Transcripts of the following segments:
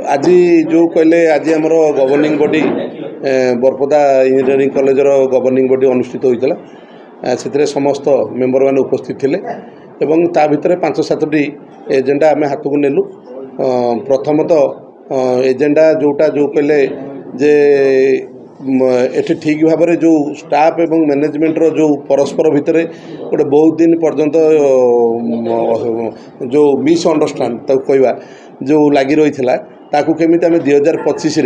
आज जो कहले आज आम गवर्निंग बॉडी बरपदा इंजीनियरिंग कॉलेजर गवर्निंग बॉडी अनुष्ठित होता से समस्त मेंबर मैंने उपस्थित थे एवं ता भितर 5-7टी एजेंडा आम हाथ को नेलु। प्रथमतः एजेंडा जोटा जो कहले जे एठी ठीक भाव में जो स्टाफ एवं मैनेजमेंट रो जो परस्पर भितर गोटे बहुत दिन पर्यंत जो मिसअंडरस्टैंड कहवा जो लगी रही ताकू केमी आम 2025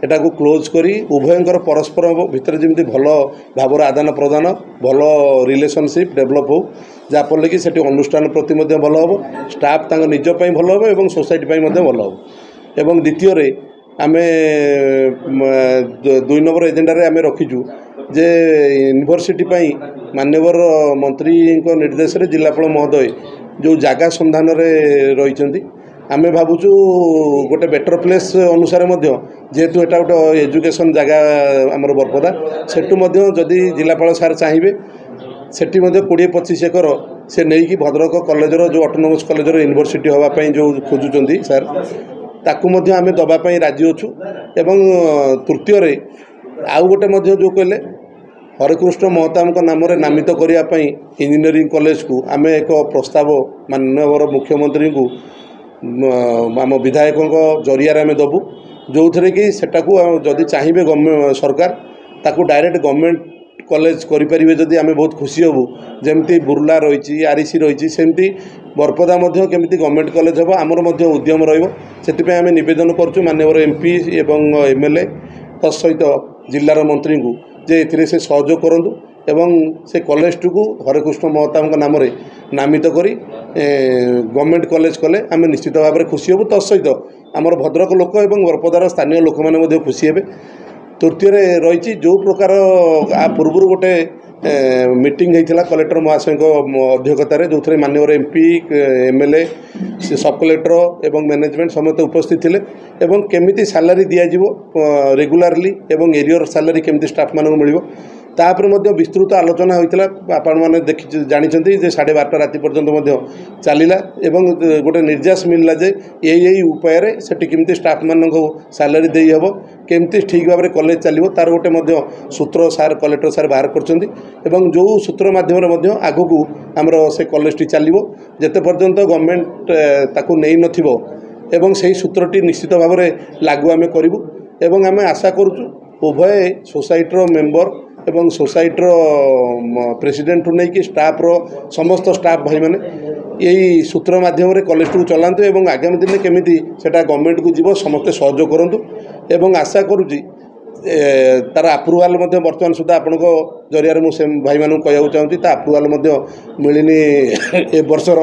एटा को क्लोज करी उभयंकर परस्पर भितर जमी भल भाव आदान प्रदान भल रिलेशनशिप डेभलप हो जहाँफल कि सेठी अनुष्ठान प्रति भल हम स्टाफ तांग निजपाई भल हम एवं सोसाइटी भल हम एवं द्वितीय आम 2 नंबर एजेंडा आम रखीचु जे यूनिवर्सिटी माननीय मंत्री निर्देश रे जिलापाल महोदय जो जगह संधान रही आमे भावुचु गोटे बेटर प्लेस अनुसार जेहेतु एटा गोटे एजुकेशन जगह आमर बरपदा सेठू जदि जिलापाल सार चाहिए सेठी 20-25 एकर से नहीं कि भद्रक कॉलेजर जो ऑटोनोमस कॉलेजर यूनिवर्सिटी होगापाई जो खोजुचंदी सार ताकू आम दबापाई राजी अच्छु। एवं तृतीय आउ गोटे जो कहले हरेकृष्ण महताब नाम नामित करने इंजीनियरिंग कॉलेज को आम एक प्रस्ताव माननीय मुख्यमंत्री को आम विधायकों जरिया आम दबू जो थे कि सेटाकू जदि चाहिए सरकार ताकू डायरेक्ट गवर्नमेंट कॉलेज करें जदि आम बहुत खुशी हबू जमती बुर्ला रही आरसी रही सेमती बरपदा केमती गवर्नमेंट कॉलेज हम आमर उद्यम रही आम निवेदन करुँ माननीय एमपी एवं एमएलए तत्सहित जिलार मंत्री को जे ए से सहयोग करूँ एवं से कॉलेज को हरेकृष्ण महताब नाम नामित करी गवर्नमेंट कॉलेज कले आम निश्चित भाव में खुशी हबू तत्सहित आमर भद्रक लोक एवं बरपदार स्थानीय लोक मैंने खुशी हे। तृतीय रही जो प्रकार आ पूर्व गोटे मीटिंग होता कलेक्टर महाशय अध्यक्षतार जो थे माननीय एमपी एमएलए सब कलेक्टर एवं मैनेजमेंट समेत उपस्थित थे एवं केमिति सैलरी दिज्व रेगुलारली एवं एरियर सैलरी केमिति स्टाफ मानक मिल तापर विस्तृत आलोचना होता आपण मैंने देखी जानते 12:30 राति पर्यंत चलला एवं गोटे निर्यास मिलला जे यही उपाय से केमती स्टाफ मानक सैलरी दे हम केमती ठीक भाव में कॉलेज चलो तार गोटे सूत्र सार कलेक्टर सार बाहर कर जो सूत्र माध्यम आग को आमर से कॉलेज टी चलो जिते पर्यंत गवर्नमेंट ताकू नहीं नथिबो एवं से सूत्रटी निश्चित भाव में लागू आम करूँ एवं आम आशा करुँ उभय सोसाइटर मेंबर एवं सोसाइटर प्रेसिडेंट नहीं कि स्टाफ रो समस्त स्टाफ भाई मैंने यही सूत्र माध्यम कॉलेज को चलातु एवं आगामी दिन केमिति सेटा गवर्नमेंट को जीव समस्ते सहयोग करूँ एवं आशा करुँची तार अप्रुवाल बर्तमान सुधा आपण जरिया मुझे भाई मानू कहूँ चाहूँगी अप्रुवाल मिलनी ए वर्षर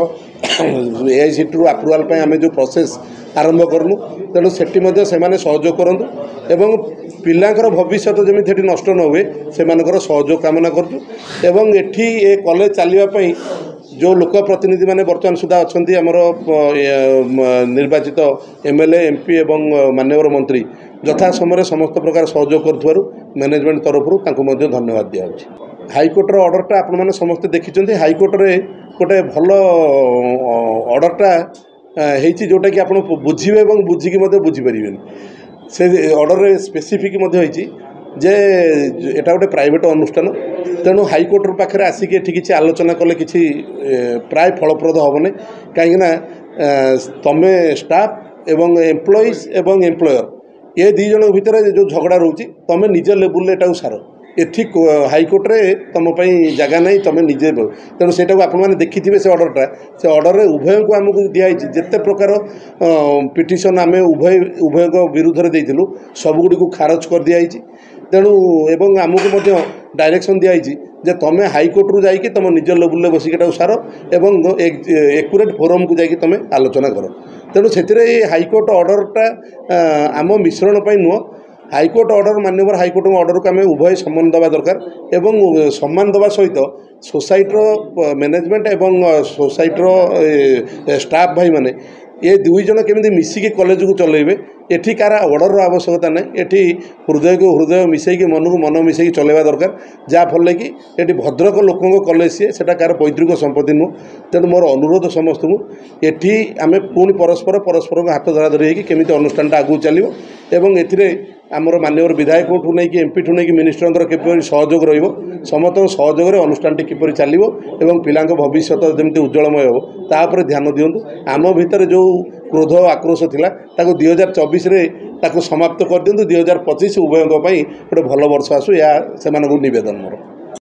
एआईसीटी अप्रुवाल आम जो प्रोसेस आरंभ करूँ तेणु से सहयोग करूँ एवं पिलांकर भविष्य जमी नष्ट न हुए से सहयोग कामना करूँ एठी ए कॉलेज चलवाई जो लोक प्रतिनिधि मैंने बर्तमान सुधा अच्छा आमर निर्वाचित एमएलए एमपी एवं माननीय मंत्री यथा समय समस्त प्रकार सहयोग कर मैनेजमेंट तरफ धन्यवाद दिया। हाईकोर्टर ऑर्डरटा आपण मैंने समस्ते देखी हाईकोर्टे गोटे भल ऑर्डरटा होती जोटा कि आप बुझे और बुझिकी बुझीपारे से ऑर्डर स्पेसिफिक जे एटा गोटे प्राइवेट अनुष्ठान तेणु हाईकोर्टर पाखे आसिक किसी आलोचना कले कि प्राय फलप्रद हेनी कहीं तमें स्टाफ एवं एम्प्लॉइज एवं एम्प्लॉयर ये दी जन भितर जो झगड़ा रोचे तुम निज लेवल एटा सार एथि हाईकोर्टे तुमपाई जगह नहीं तुम निजे तेणु से आपने देखी से ऑर्डरटा से ऑर्डर उभय को आमको दिखाई जिते प्रकार पिटिशन आम उभय विरुद्ध में देलु सबुगुड़ी को खारज कर दिखाई तेणु एवं आमको डायरेक्शन दिखाई जे तुम हाईकोर्ट रू जाकि तुम निज लेवल बसिक सार एवं एक्यूरेट फोरम को जाकि तुम आलोचना कर तेणु से हाईकोर्ट ऑर्डरटा आम मिश्रण पर नुह हाईकोर्ट ऑर्डर माननीय हाईकोर्ट ऑर्डर को आम उभय सम्मान देवा दरकार एवं सम्मान देवा सहित सोसाइटर मैनेजमेंट एवं सोसाइटर स्टाफ भाई माने ए दुई जन केमी मिसिकी कॉलेज को चलेबे एठी कार ऑर्डर आवश्यकता ना एठी हृदय को हृदय मिसैकी मन को मन मिसैकी चलेबा दरकार जहाँफल कि ये भद्रक लोकों कॉलेज सी से कार पैतृक संपत्ति नुह तेणु मोर अनुरोध समस्त को एठी आम पुणी परस्पर परस्पर को हाथ धराधरी होमी अनुष्ठान आगू चलो एवं ए आमर माननीय विधायक नहीं एमपी ठू नहीं मिनिस्टर किपर सहयोग रमस्त सहयोग अनुष्ठान किपर चलो एवं पिला भविष्य जमी उज्जवलमय हो तापर ध्यान दिंतु आम भितर जो क्रोध आक्रोश थिला ताको 2024 रे ताको समाप्त कर दिंतु 2025 उभयों गोटे भल वर्ष आसू या से निवेदन मोर।